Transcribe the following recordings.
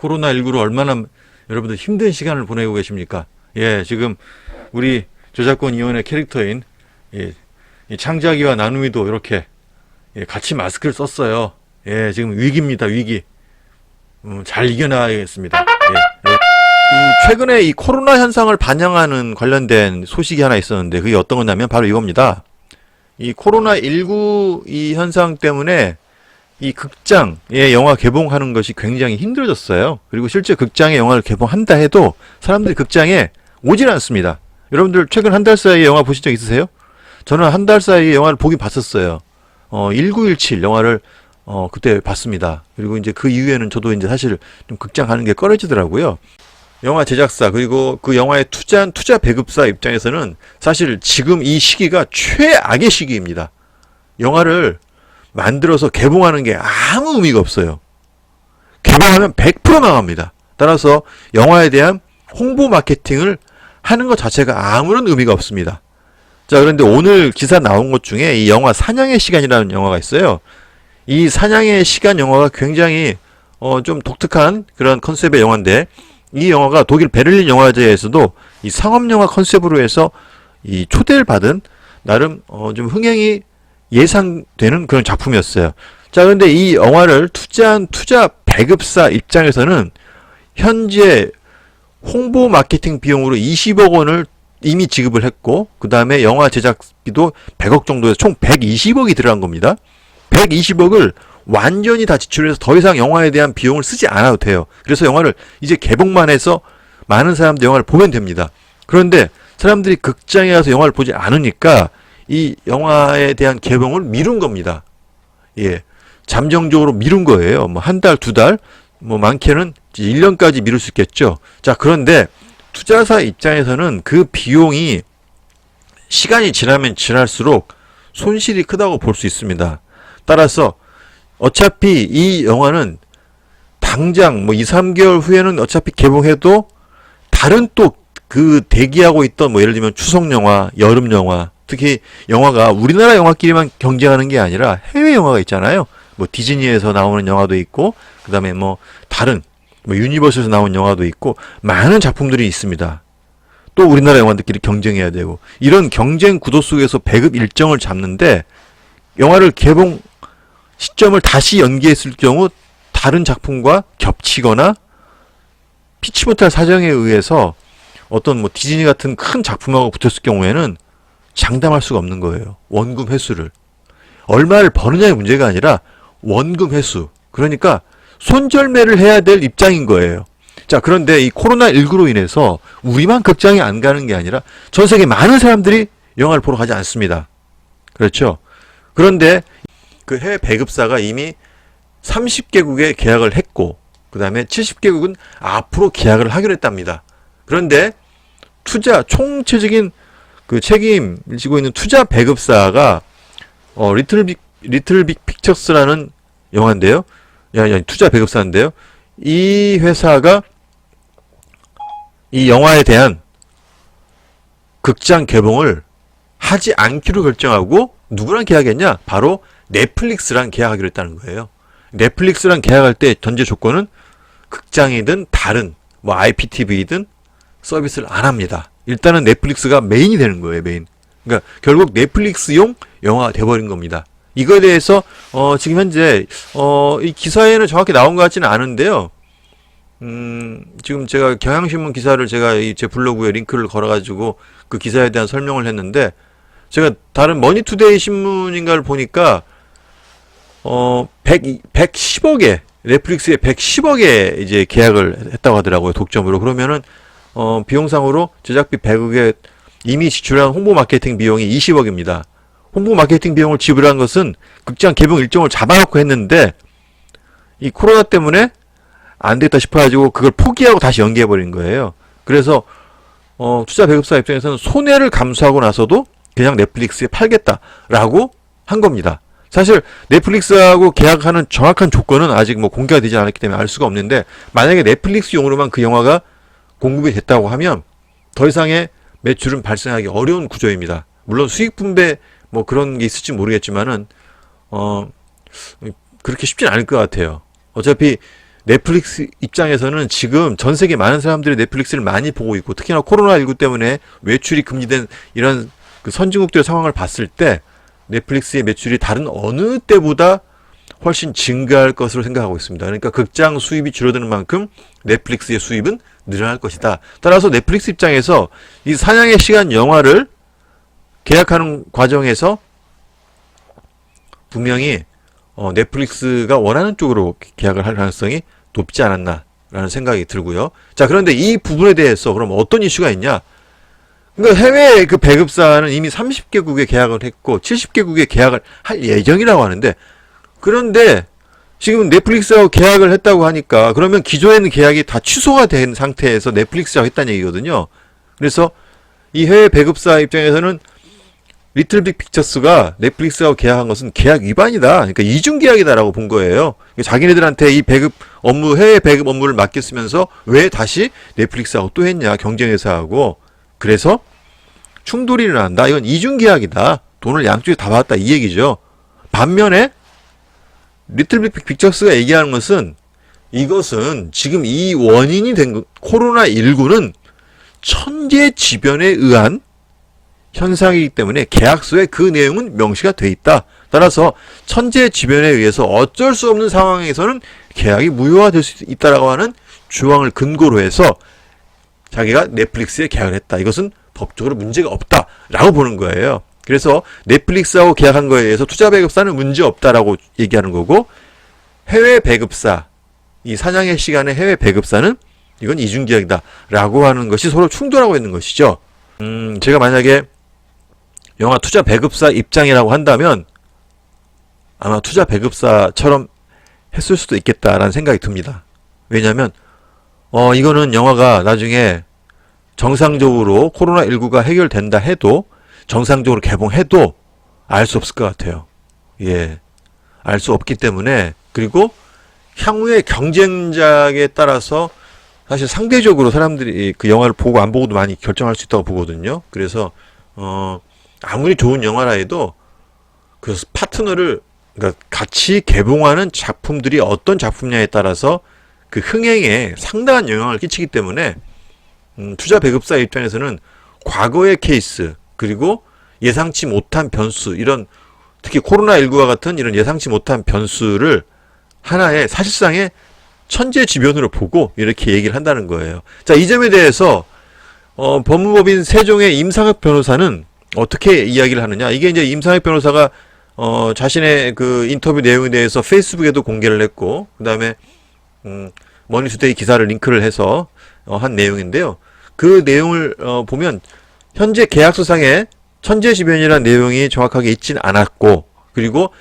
코로나19로 얼마나 여러분들 힘든 시간을 보내고 계십니까? 예, 지금 우리 저작권 위원회 캐릭터인 예, 이 창작이와 나눔이도 이렇게 예, 같이 마스크를 썼어요. 예, 지금 위기입니다, 위기. 잘 이겨나가겠습니다. 예, 예. 최근에 이 코로나 현상을 반영하는 관련된 소식이 하나 있었는데 그게 어떤 거냐면 바로 이겁니다. 이 코로나19 이 현상 때문에 이 극장에 영화 개봉하는 것이 굉장히 힘들어졌어요. 그리고 실제 극장에 영화를 개봉한다 해도 사람들이 극장에 오질 않습니다. 여러분들 최근 한 달 사이에 영화 보신 적 있으세요? 저는 한 달 사이에 영화를 보긴 봤었어요. 1917 영화를 그때 봤습니다. 그리고 이제 그 이후에는 저도 이제 사실 좀 극장 가는 게 꺼려지더라고요. 영화 제작사 그리고 그 영화에 투자한 투자 배급사 입장에서는 사실 지금 이 시기가 최악의 시기입니다. 영화를 만들어서 개봉하는 게 아무 의미가 없어요. 개봉하면 100% 망합니다. 따라서 영화에 대한 홍보 마케팅을 하는 것 자체가 아무런 의미가 없습니다. 자, 그런데 오늘 기사 나온 것 중에 이 영화 사냥의 시간이라는 영화가 있어요. 이 사냥의 시간 영화가 굉장히 좀 독특한 그런 컨셉의 영화인데 이 영화가 독일 베를린 영화제에서도 이 상업영화 컨셉으로 해서 이 초대를 받은 나름 좀 흥행이 예상되는 그런 작품이었어요. 자, 그런데 이 영화를 투자한 투자 배급사 입장에서는 현재 홍보 마케팅 비용으로 20억 원을 이미 지급을 했고 그 다음에 영화 제작비도 100억 정도에서 총 120억이 들어간 겁니다. 120억을 완전히 다 지출해서 더 이상 영화에 대한 비용을 쓰지 않아도 돼요. 그래서 영화를 이제 개봉만 해서 많은 사람들이 영화를 보면 됩니다. 그런데 사람들이 극장에 가서 영화를 보지 않으니까 이 영화에 대한 개봉을 미룬 겁니다. 예. 잠정적으로 미룬 거예요. 뭐 한 달, 두 달, 뭐 많게는 1년까지 미룰 수 있겠죠. 자, 그런데 투자사 입장에서는 그 비용이 시간이 지나면 지날수록 손실이 크다고 볼 수 있습니다. 따라서 어차피 이 영화는 당장 뭐 2, 3개월 후에는 어차피 개봉해도 다른 또 그 대기하고 있던 뭐 예를 들면 추석 영화, 여름 영화, 특히 영화가 우리나라 영화끼리만 경쟁하는 게 아니라 해외 영화가 있잖아요. 뭐 디즈니에서 나오는 영화도 있고 그다음에 뭐 다른 뭐 유니버스에서 나온 영화도 있고 많은 작품들이 있습니다. 또 우리나라 영화들끼리 경쟁해야 되고 이런 경쟁 구도 속에서 배급 일정을 잡는데 영화를 개봉 시점을 다시 연기했을 경우 다른 작품과 겹치거나 피치 못할 사정에 의해서 어떤 뭐 디즈니 같은 큰 작품하고 붙었을 경우에는 장담할 수가 없는 거예요. 원금 회수를. 얼마를 버느냐의 문제가 아니라 원금 회수. 그러니까 손절매를 해야 될 입장인 거예요. 자, 그런데 이 코로나19로 인해서 우리만 극장에 안 가는 게 아니라 전 세계 많은 사람들이 영화를 보러 가지 않습니다. 그렇죠? 그런데 그 해외 배급사가 이미 30개국에 계약을 했고 그 다음에 70개국은 앞으로 계약을 하기로 했답니다. 그런데 총체적인 그 책임을 지고 있는 투자 배급사가 리틀 빅 픽처스라는 영화인데요. 투자 배급사인데요. 이 회사가 이 영화에 대한 극장 개봉을 하지 않기로 결정하고 누구랑 계약했냐? 바로 넷플릭스랑 계약하기로 했다는 거예요. 넷플릭스랑 계약할 때 전제 조건은 극장이든 다른 뭐 IPTV든 서비스를 안 합니다. 일단은 넷플릭스가 메인이 되는 거예요, 메인. 그러니까 결국 넷플릭스용 영화가 돼버린 겁니다. 이거에 대해서 지금 현재 이 기사에는 정확히 나온 것 같지는 않은데요. 지금 제가 경향신문 기사를 제가 제 블로그에 링크를 걸어가지고 그 기사에 대한 설명을 했는데 제가 다른 머니투데이 신문인가를 보니까 110억에 넷플릭스에 110억에 이제 계약을 했다고 하더라고요. 독점으로. 그러면은 비용상으로 제작비 100억에 이미 지출한 홍보 마케팅 비용이 20억입니다. 홍보 마케팅 비용을 지불한 것은 극장 개봉 일정을 잡아놓고 했는데 이 코로나 때문에 안 되겠다 싶어가지고 그걸 포기하고 다시 연기해버린 거예요. 그래서 투자 배급사 입장에서는 손해를 감수하고 나서도 그냥 넷플릭스에 팔겠다라고 한 겁니다. 사실 넷플릭스하고 계약하는 정확한 조건은 아직 뭐 공개가 되지 않았기 때문에 알 수가 없는데 만약에 넷플릭스용으로만 그 영화가 공급이 됐다고 하면 더 이상의 매출은 발생하기 어려운 구조입니다. 물론 수익 분배 뭐 그런 게 있을지 모르겠지만은 그렇게 쉽진 않을 것 같아요. 어차피 넷플릭스 입장에서는 지금 전 세계 많은 사람들이 넷플릭스를 많이 보고 있고, 특히나 코로나19 때문에 외출이 금지된 이런 그 선진국들의 상황을 봤을 때 넷플릭스의 매출이 다른 어느 때보다 훨씬 증가할 것으로 생각하고 있습니다. 그러니까 극장 수입이 줄어드는 만큼 넷플릭스의 수입은 늘어날 것이다. 따라서 넷플릭스 입장에서 이 사냥의 시간 영화를 계약하는 과정에서 분명히 넷플릭스가 원하는 쪽으로 계약을 할 가능성이 높지 않았나라는 생각이 들고요. 자, 그런데 이 부분에 대해서 그럼 어떤 이슈가 있냐? 그러니까 해외 그 배급사는 이미 30개국에 계약을 했고 70개국에 계약을 할 예정이라고 하는데, 그런데 지금 넷플릭스하고 계약을 했다고 하니까 그러면 기존에 있는 계약이 다 취소가 된 상태에서 넷플릭스하고 했다는 얘기거든요. 그래서 이 해외 배급사 입장에서는 리틀빅 픽처스가 넷플릭스하고 계약한 것은 계약 위반이다. 그러니까 이중 계약이다라고 본 거예요. 자기네들한테 이 배급 업무, 해외 배급 업무를 맡겼으면서 왜 다시 넷플릭스하고 또 했냐, 경쟁회사하고. 그래서 충돌이 일어난다. 이건 이중 계약이다. 돈을 양쪽에 다 받았다, 이 얘기죠. 반면에 리틀빅 픽처스가 얘기하는 것은, 이것은 지금 이 원인이 된 코로나19는 천재지변에 의한 현상이기 때문에 계약서에 그 내용은 명시가 돼 있다. 따라서 천재지변에 의해서 어쩔 수 없는 상황에서는 계약이 무효화될 수 있다라고 하는 조항을 근거로 해서 자기가 넷플릭스에 계약을 했다. 이것은 법적으로 문제가 없다라고 보는 거예요. 그래서 넷플릭스하고 계약한 거에 대해서 투자 배급사는 문제 없다라고 얘기하는 거고, 해외 배급사, 이 사냥의 시간의 해외 배급사는 이건 이중계약이다라고 하는 것이 서로 충돌하고 있는 것이죠. 제가 만약에 영화 투자 배급사 입장이라고 한다면 아마 투자 배급사처럼 했을 수도 있겠다라는 생각이 듭니다. 왜냐하면 이거는 영화가 나중에 정상적으로 코로나19가 해결된다 해도, 정상적으로 개봉해도 알 수 없을 것 같아요. 예, 알 수 없기 때문에. 그리고 향후의 경쟁작에 따라서 사실 상대적으로 사람들이 그 영화를 보고 안 보고도 많이 결정할 수 있다고 보거든요. 그래서 아무리 좋은 영화라 해도 그 파트너를, 그러니까 같이 개봉하는 작품들이 어떤 작품냐에 따라서 그 흥행에 상당한 영향을 끼치기 때문에 투자 배급사 입장에서는 과거의 케이스, 그리고 예상치 못한 변수, 이런 특히 코로나19와 같은 이런 예상치 못한 변수를 하나의 사실상의 천재지변으로 보고 이렇게 얘기를 한다는 거예요. 자, 이 점에 대해서 법무법인 세종의 임상혁 변호사는 어떻게 이야기를 하느냐? 이게 이제 임상혁 변호사가 자신의 그 인터뷰 내용에 대해서 페이스북에도 공개를 했고, 그 다음에 머니투데이 기사를 링크를 해서 한 내용인데요. 그 내용을 보면 현재 계약서상에 천재지변이라는 내용이 정확하게 있진 않았고, 그리고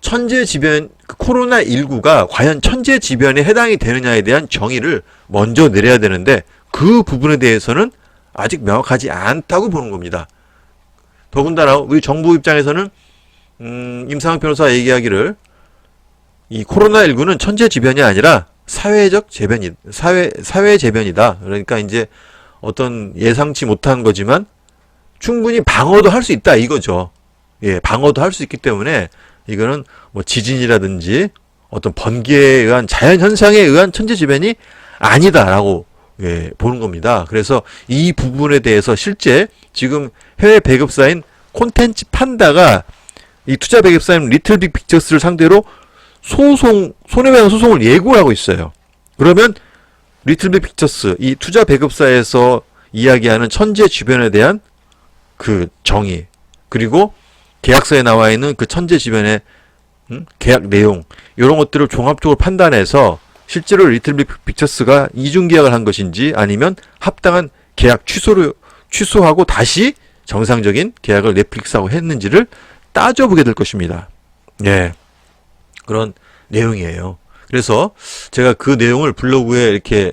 천재지변, 코로나19가 과연 천재지변에 해당이 되느냐에 대한 정의를 먼저 내려야 되는데, 그 부분에 대해서는 아직 명확하지 않다고 보는 겁니다. 더군다나 우리 정부 입장에서는 임상혁 변호사 얘기하기를 이 코로나19는 천재지변이 아니라 사회적 재변이, 사회 재변이다. 그러니까 이제 어떤 예상치 못한 거지만 충분히 방어도 할 수 있다, 이거죠. 예, 방어도 할 수 있기 때문에 이거는 뭐 지진이라든지 어떤 번개에 의한 자연현상에 의한 천재지변이 아니다라고, 예, 보는 겁니다. 그래서 이 부분에 대해서 실제 지금 해외 배급사인 콘텐츠 판다가 이 투자 배급사인 리틀빅 픽처스를 상대로 손해배상 소송을 예고를 하고 있어요. 그러면 리틀빅 픽처스, 이 투자 배급사에서 이야기하는 천재지변에 대한 그 정의, 그리고 계약서에 나와 있는 그 천재지변의 계약 내용, 이런 것들을 종합적으로 판단해서 실제로 리틀빅 픽처스가 이중계약을 한 것인지, 아니면 합당한 계약 취소하고 다시 정상적인 계약을 넷플릭스하고 했는지를 따져보게 될 것입니다. 예, 그런 내용이에요. 그래서 제가 그 내용을 블로그에 이렇게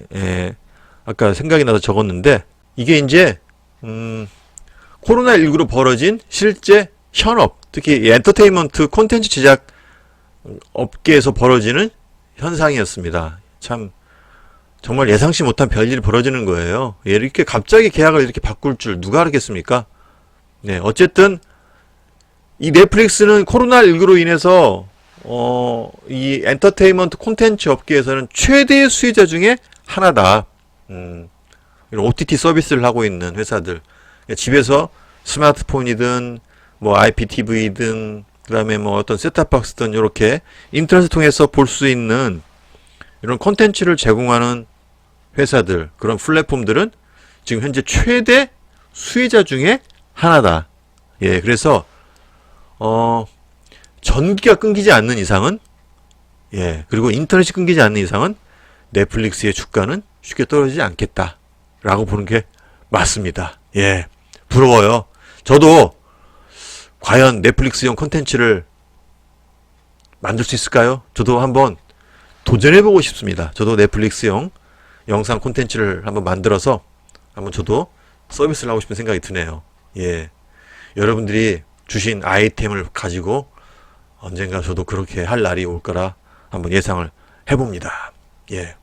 아까 생각이 나서 적었는데, 이게 이제 코로나19로 벌어진 실제 현업, 특히 엔터테인먼트 콘텐츠 제작 업계에서 벌어지는 현상이었습니다. 참 정말 예상치 못한 별일이 벌어지는 거예요. 이렇게 갑자기 계약을 이렇게 바꿀 줄 누가 알았겠습니까? 네, 어쨌든 이 넷플릭스는 코로나19로 인해서 이 엔터테인먼트 콘텐츠 업계에서는 최대의 수혜자 중에 하나다. 이런 OTT 서비스를 하고 있는 회사들. 그러니까 집에서 스마트폰이든, 뭐 IPTV든, 그 다음에 뭐 어떤 셋탑박스든, 이렇게 인터넷을 통해서 볼 수 있는 이런 콘텐츠를 제공하는 회사들, 그런 플랫폼들은 지금 현재 최대 수혜자 중에 하나다. 예, 그래서, 전기가 끊기지 않는 이상은, 예, 그리고 인터넷이 끊기지 않는 이상은 넷플릭스의 주가는 쉽게 떨어지지 않겠다. 라고 보는 게 맞습니다. 예, 부러워요. 저도 과연 넷플릭스용 콘텐츠를 만들 수 있을까요? 저도 한번 도전해보고 싶습니다. 저도 넷플릭스용 영상 콘텐츠를 한번 만들어서 한번 저도 서비스를 하고 싶은 생각이 드네요. 예, 여러분들이 주신 아이템을 가지고 언젠가 저도 그렇게 할 날이 올 거라 한번 예상을 해봅니다. 예.